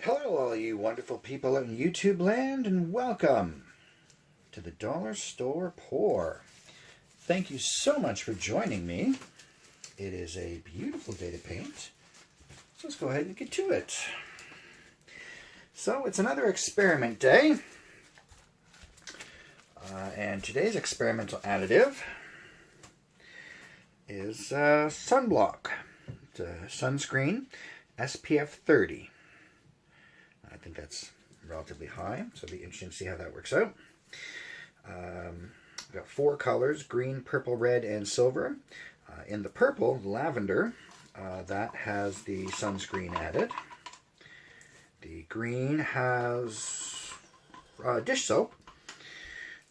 Hello, all you wonderful people in YouTube land, and welcome to the Dollar Store Pour. Thank you so much for joining me. It is a beautiful day to paint, so let's go ahead and get to it. So it's another experiment day, and today's experimental additive is sunblock. It's a sunscreen, SPF 30. I think that's relatively high, so it'll be interesting to see how that works out. We've got four colors: green, purple, red, and silver. In the purple, lavender, that has the sunscreen added. The green has dish soap.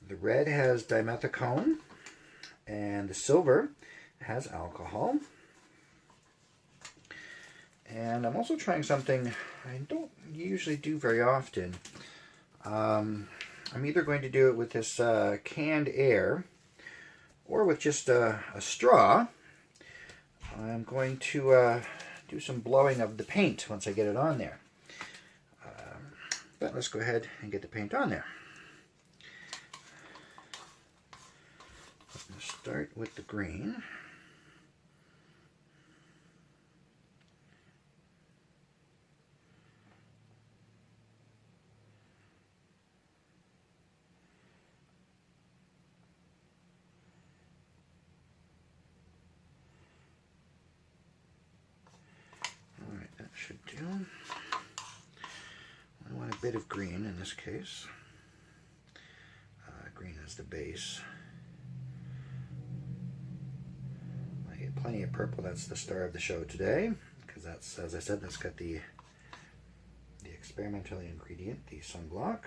The red has dimethicone. And the silver has alcohol. And I'm also trying something I don't usually do very often. I'm either going to do it with this canned air or with just a straw. I'm going to do some blowing of the paint once I get it on there. But let's go ahead and get the paint on there. I'm going to start with the green. Should do. I want a bit of green in this case. Green is the base. I get plenty of purple. That's the star of the show today, because that's, as I said, that's got the experimental ingredient, the sunblock.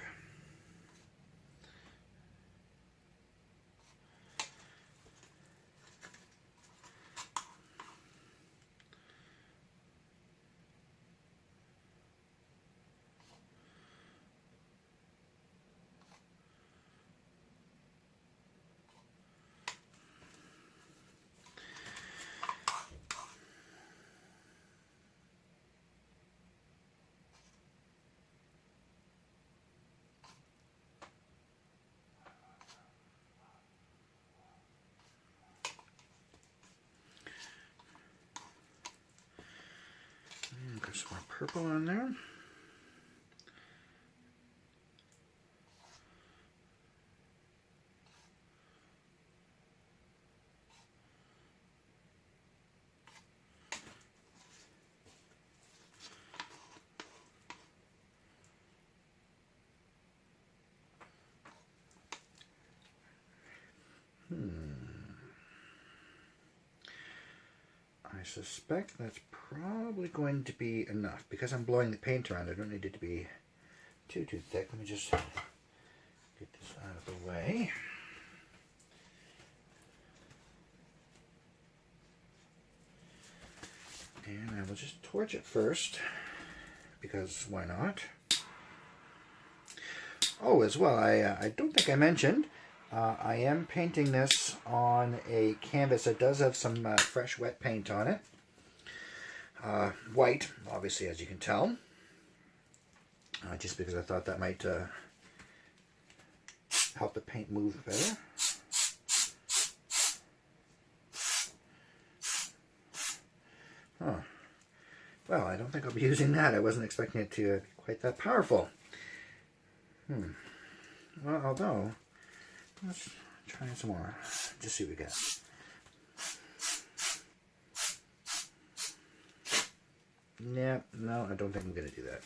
Got some more purple on there. I suspect that's probably going to be enough. Because I'm blowing the paint around, I don't need it to be too thick. Let me just get this out of the way. And I will just torch it first, because why not? Oh, as well, I don't think I mentioned, I am painting this on a canvas that does have some fresh wet paint on it. White, obviously, as you can tell. Just because I thought that might help the paint move better. Huh. Well, I don't think I'll be using that. I wasn't expecting it to be quite that powerful. Well, although, let's try some more. Just see what we get. Yeah, no, I don't think I'm going to do that.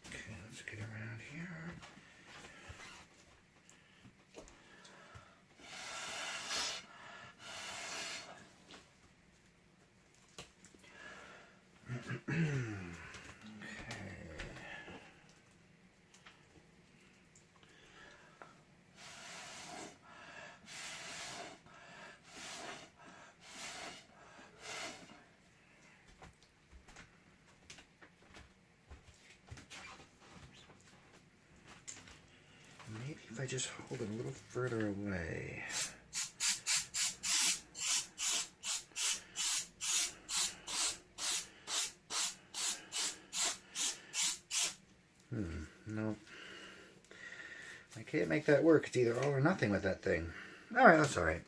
Okay, let's get around here. Maybe if I just hold it a little further away. No. I can't make that work. It's either all or nothing with that thing. Alright, that's alright.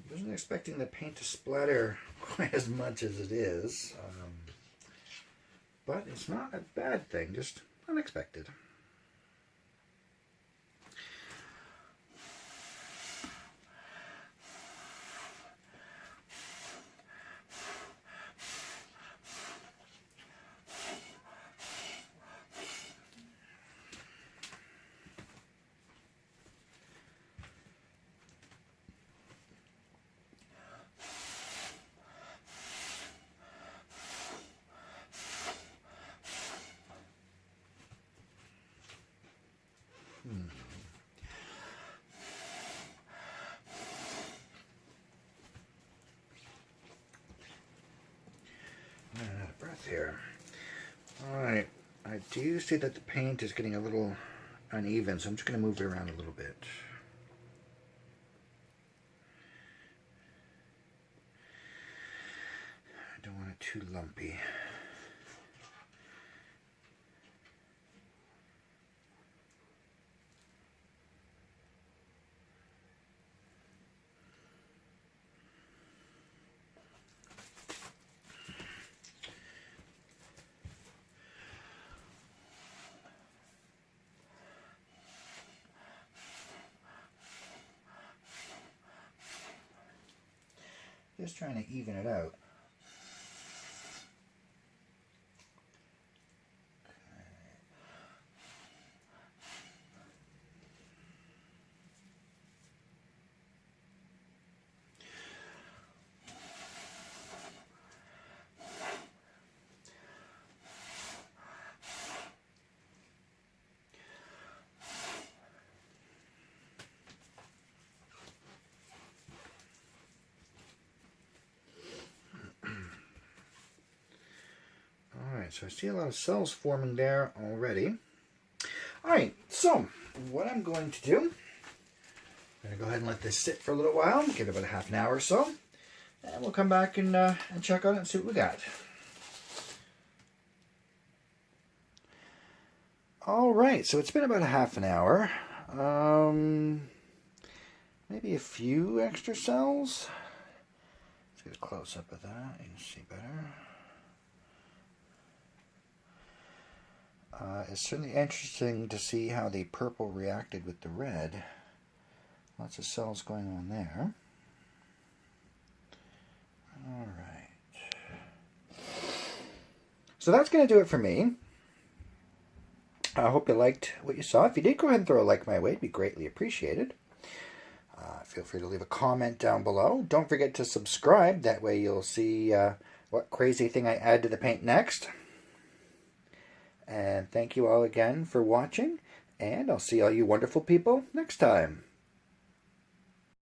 I wasn't expecting the paint to splatter quite as much as it is, but it's not a bad thing, just unexpected. Out of breath here. Alright, I do see that the paint is getting a little uneven, so I'm just going to move it around a little bit. I don't want it too lumpy. Just trying to even it out. So I see a lot of cells forming there already. Alright, so what I'm going to do, I'm going to go ahead and let this sit for a little while, give it about a half an hour or so, and we'll come back and check on it and see what we got. Alright, so it's been about a half an hour. Maybe a few extra cells. Let's get a close-up of that, you can see better. It's certainly interesting to see how the purple reacted with the red. Lots of cells going on there. Alright. So that's going to do it for me. I hope you liked what you saw. If you did, go ahead and throw a like my way. It'd be greatly appreciated. Feel free to leave a comment down below. Don't forget to subscribe. That way you'll see what crazy thing I add to the paint next. And thank you all again for watching, and I'll see all you wonderful people next time.